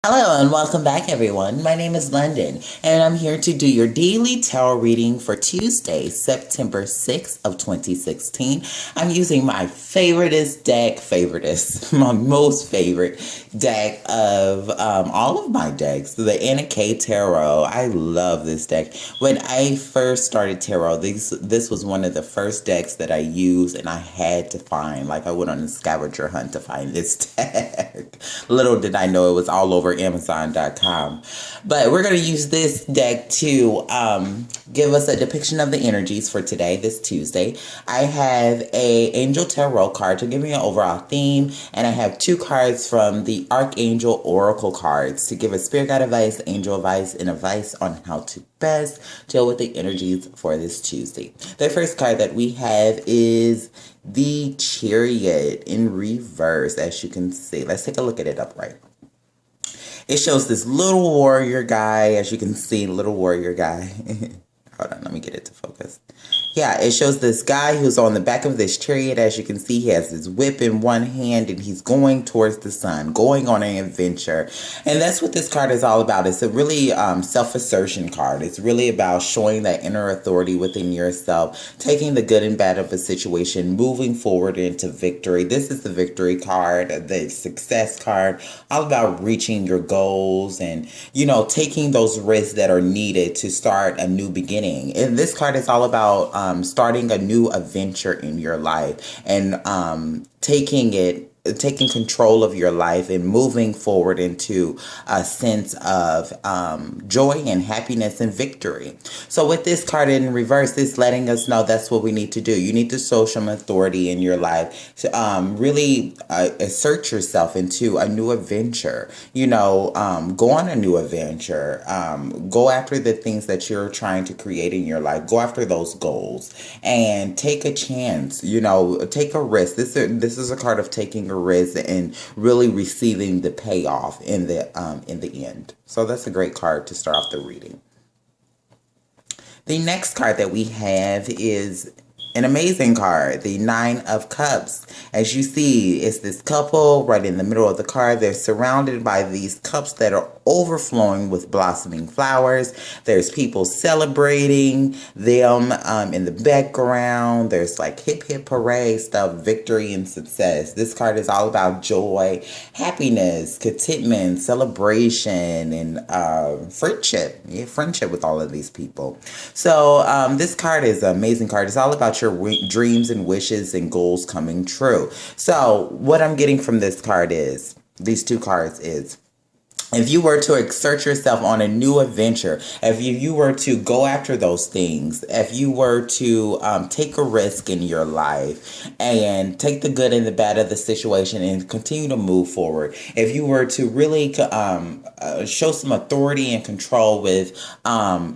Hello and welcome back, everyone. My name is London, and I'm here to do your daily tarot reading for Tuesday, September 6th of 2016. I'm using my my most favorite deck of all of my decks, the Anna K Tarot. I love this deck. When I first started tarot, this was one of the first decks that I used, and I had to find, I went on a scavenger hunt to find this deck. Little did I know it was all over Amazon.com. But we're going to use this deck to give us a depiction of the energies for today, this Tuesday. I have a Angel Tarot card to give me an overall theme, and I have two cards from the Archangel Oracle cards to give a spirit guide advice, angel advice, and advice on how to best deal with the energies for this Tuesday. The first card that we have is the Chariot in reverse, as you can see. Let's take a look at it upright. It shows this little warrior guy, as you can see, little warrior guy. Hold on, let me get it to focus. Yeah, it shows this guy who's on the back of this chariot. As you can see, he has his whip in one hand and he's going towards the sun, going on an adventure. And that's what this card is all about. It's a really self-assertion card. It's really about showing that inner authority within yourself, taking the good and bad of a situation, moving forward into victory. This is the victory card, the success card, all about reaching your goals and, taking those risks that are needed to start a new beginning. And this card is all about starting a new adventure in your life and taking control of your life and moving forward into a sense of joy and happiness and victory. So with this card in reverse, it's letting us know that's what we need to do. You need to show some authority in your life to really assert yourself into a new adventure. Go on a new adventure. Go after the things that you're trying to create in your life. Go after those goals and take a chance. Take a risk. This is a card of taking a risk and really receiving the payoff in the end. So that's a great card to start off the reading. The next card that we have is an amazing card, the Nine of Cups. As you see, it's this couple right in the middle of the card. They're surrounded by these cups that are overflowing with blossoming flowers. There's people celebrating them in the background. There's hip hip hooray stuff, victory and success. This card is all about joy, happiness, contentment, celebration, and friendship. Yeah, friendship with all of these people. So this card is an amazing card. It's all about your dreams and wishes and goals coming true. So what I'm getting from this card is, these two cards is, if you were to exert yourself on a new adventure, if you were to go after those things, if you were to take a risk in your life and take the good and the bad of the situation and continue to move forward, if you were to really show some authority and control with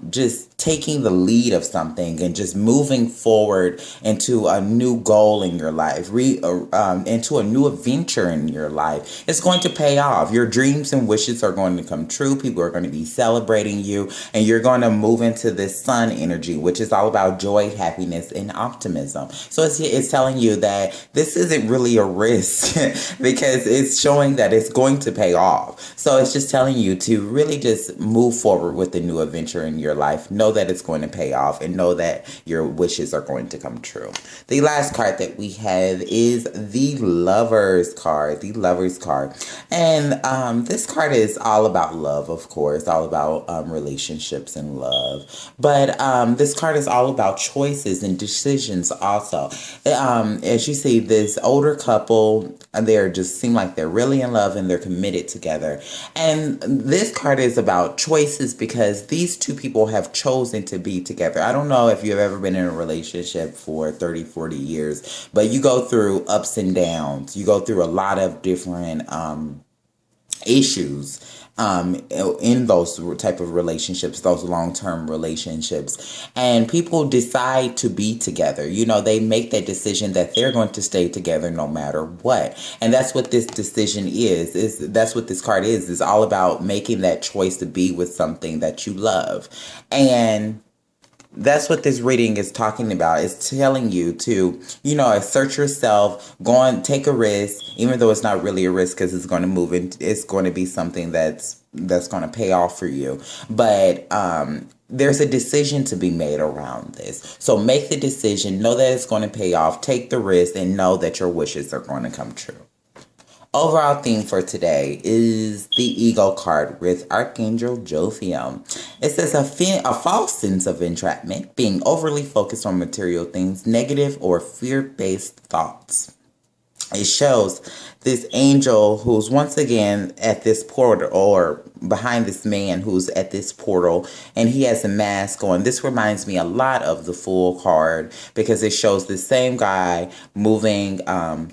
just taking the lead of something and just moving forward into a new goal in your life, into a new adventure in your life, it's going to pay off. Your dreams and wishes are going to come true. People are going to be celebrating you, and you're going to move into this sun energy, which is all about joy, happiness, and optimism. So it's telling you that this isn't really a risk because it's showing that it's going to pay off. So it's just telling you to really just move forward with the new adventure in your life. Know that it's going to pay off and know that your wishes are going to come true. The last card that we have is the Lovers card. The Lovers card. And this card is all about love, of course, all about relationships and love. But this card is all about choices and decisions also. As you see, this older couple, they just seem like they're really in love and they're committed together. And this card is about choices because these two people have chosen to be together. I don't know if you've ever been in a relationship for 30, 40 years, but you go through ups and downs. You go through a lot of different issues in those type of relationships, those long-term relationships, and people decide to be together. They make that decision that they're going to stay together no matter what. And that's what this decision that's what this card is all about, making that choice to be with something that you love. And That's what this reading is talking about. It's telling you to, assert yourself, go on, take a risk, even though it's not really a risk because it's going to move and it's going to be something that's going to pay off for you. But there's a decision to be made around this. So make the decision, know that it's going to pay off, take the risk, and know that your wishes are going to come true. Overall theme for today is the Ego card with Archangel Jophiel. It says a false sense of entrapment, being overly focused on material things, negative or fear-based thoughts. It shows this angel who's once again at this portal, or behind this man who's at this portal, and he has a mask on. This reminds me a lot of the Fool card because it shows the same guy moving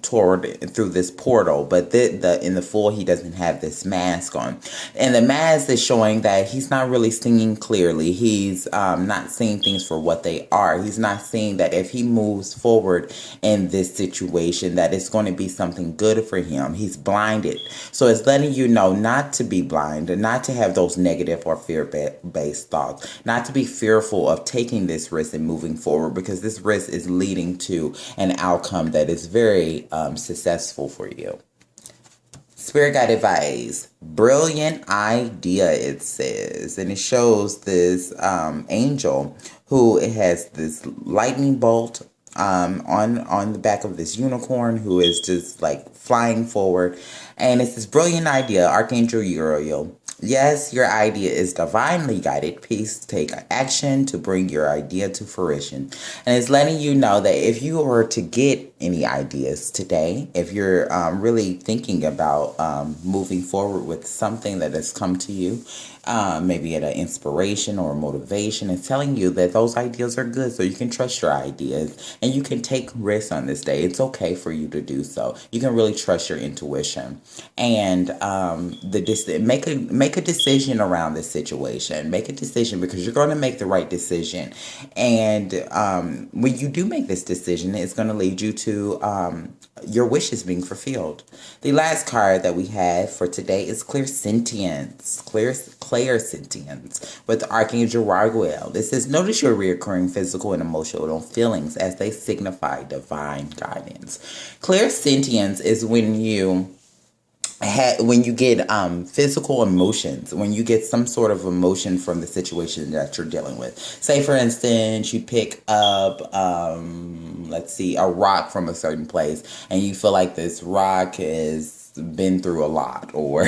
through this portal, but in the Fool he doesn't have this mask on, and the mask is showing that he's not really seeing clearly. He's not seeing things for what they are. He's not seeing that if he moves forward in this situation that it's going to be something good for him. He's blinded. So it's letting you know not to be blind and not to have those negative or fear-based thoughts, not to be fearful of taking this risk and moving forward, because this risk is leading to an outcome that is very successful for you. Spirit guide advice, brilliant idea, it says, and it shows this angel who has this lightning bolt on the back of this unicorn who is just like flying forward, and it's this brilliant idea, Archangel Uriel. Yes, your idea is divinely guided. Please take action to bring your idea to fruition. And it's letting you know that if you were to get any ideas today, if you're really thinking about moving forward with something that has come to you, maybe at an inspiration or motivation, it's telling you that those ideas are good, so you can trust your ideas and you can take risks on this day. It's okay for you to do so. You can really trust your intuition and make a decision around this situation. Make a decision because you're going to make the right decision. And when you do make this decision, it's going to lead you to your wishes being fulfilled. The last card that we have for today is Clairsentience. Clairsentience with Archangel Raguel. This says, notice your reoccurring physical and emotional feelings as they signify divine guidance. Clairsentience is when you get physical emotions, when you get some sort of emotion from the situation that you're dealing with. Say, for instance, you pick up, a rock from a certain place, and you feel like this rock has been through a lot, or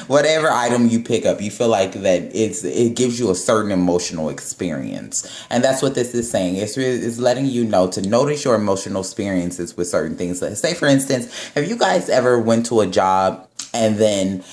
whatever item you pick up, you feel like that it gives you a certain emotional experience. And that's what this is saying. It's letting you know to notice your emotional experiences with certain things. Say, for instance, have you guys ever went to a job and then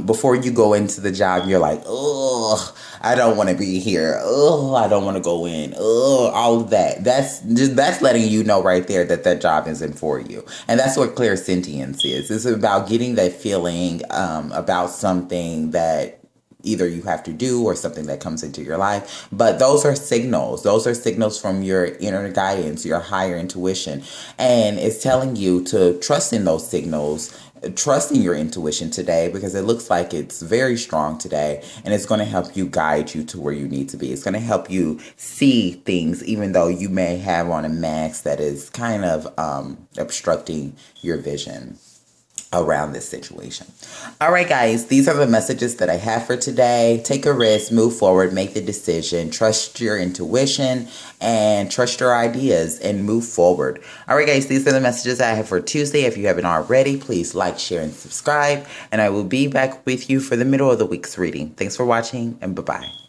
before you go into the job, you're like, oh, I don't want to be here. Oh, I don't want to go in. Oh, all of that. That's letting you know right there that that job isn't for you. And that's what clairsentience is. It's about getting that feeling about something that either you have to do or something that comes into your life. But those are signals. Those are signals from your inner guidance, your higher intuition. And it's telling you to trust in those signals, trust in your intuition today, because it looks like it's very strong today, and it's going to help you guide you to where you need to be. It's going to help you see things, even though you may have on a mask that is kind of obstructing your vision around this situation. All right, guys, these are the messages that I have for today. Take a risk, move forward, make the decision, trust your intuition, and trust your ideas, and move forward. All right, guys, these are the messages I have for Tuesday. If you haven't already, please like, share, and subscribe, and I will be back with you for the middle of the week's reading. Thanks for watching, and bye-bye.